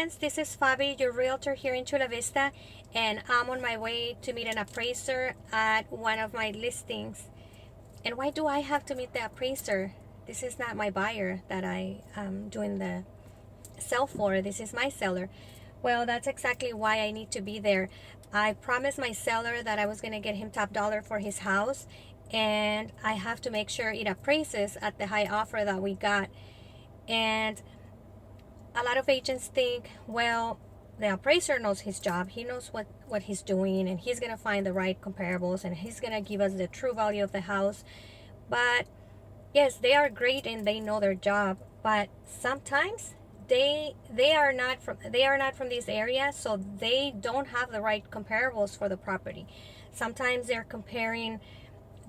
friends, this is Faby, your realtor here in Chula Vista, and I'm on my way to meet an appraiser at one of my listings. And why do I have to meet the appraiser? This is not my buyer that I am doing the sell for. This is my seller. Well, that's exactly why I need to be there. I promised my seller that I was going to get him top dollar for his house, and I have to make sure it appraises at the high offer that we got. And a lot of agents think, well, the appraiser knows his job. He knows what he's doing, and he's going to find the right comparables, and he's going to give us the true value of the house. But yes, they are great and they know their job, but sometimes they are not from this area, so they don't have the right comparables for the property. Sometimes they're comparing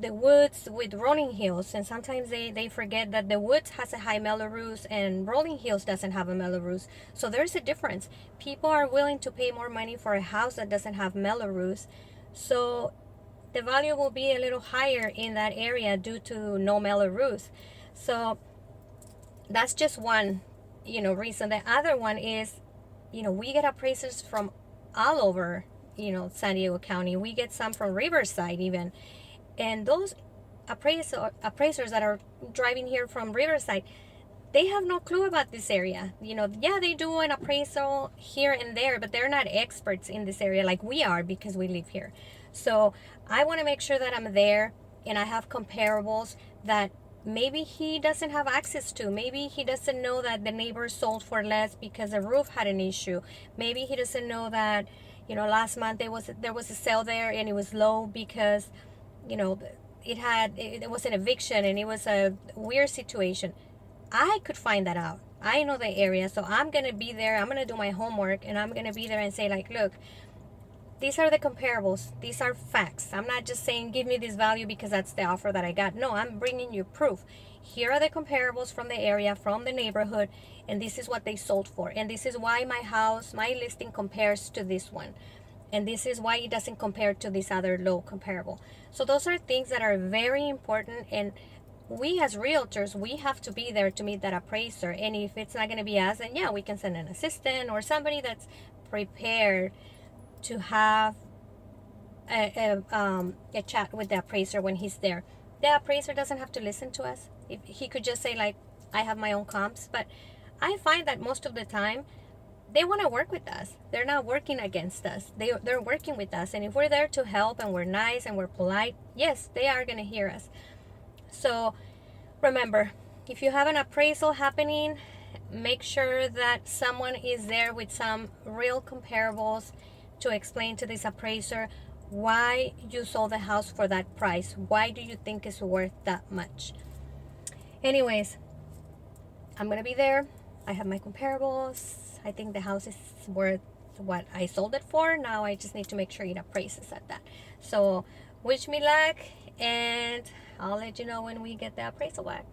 the woods with rolling hills, and sometimes they forget that the woods has a high Melrose and rolling hills doesn't have a Melrose. So there's a difference. People are willing to pay more money for a house that doesn't have Melrose, so the value will be a little higher in that area due to no Melrose. So that's just one reason. The other one is, we get appraisers from all over San Diego County. We get some from Riverside even. And those appraisers that are driving here from Riverside, they have no clue about this area. Yeah, they do an appraisal here and there, but they're not experts in this area like we are because we live here. So I want to make sure that I'm there and I have comparables that maybe he doesn't have access to. Maybe he doesn't know that the neighbor sold for less because the roof had an issue. Maybe he doesn't know that, last month there was a sale there and it was low because it was an eviction and it was a weird situation. I could find that out. I know the area, so I'm gonna be there. I'm gonna do my homework and I'm gonna be there and say, like, look, these are the comparables. These are facts. I'm not just saying give me this value because that's the offer that I got. No, I'm bringing you proof. Here are the comparables from the area, from the neighborhood, and this is what they sold for. And this is why my listing compares to this one. And this is why it doesn't compare to this other low comparable. So those are things that are very important, and we as realtors, we have to be there to meet that appraiser. And if it's not going to be us, then yeah, we can send an assistant or somebody that's prepared to have a chat with the appraiser when he's there. The appraiser doesn't have to listen to us. He could just say, like, I have my own comps. But I find that most of the time they want to work with us. They're not working against us. They're working with us. And if we're there to help and we're nice and we're polite, yes, they are going to hear us. So remember, if you have an appraisal happening, make sure that someone is there with some real comparables to explain to this appraiser why you sold the house for that price. Why do you think it's worth that much? Anyways, I'm going to be there. I have my comparables. I think the house is worth what I sold it for. Now I just need to make sure it appraises at that. So wish me luck, and I'll let you know when we get the appraisal back.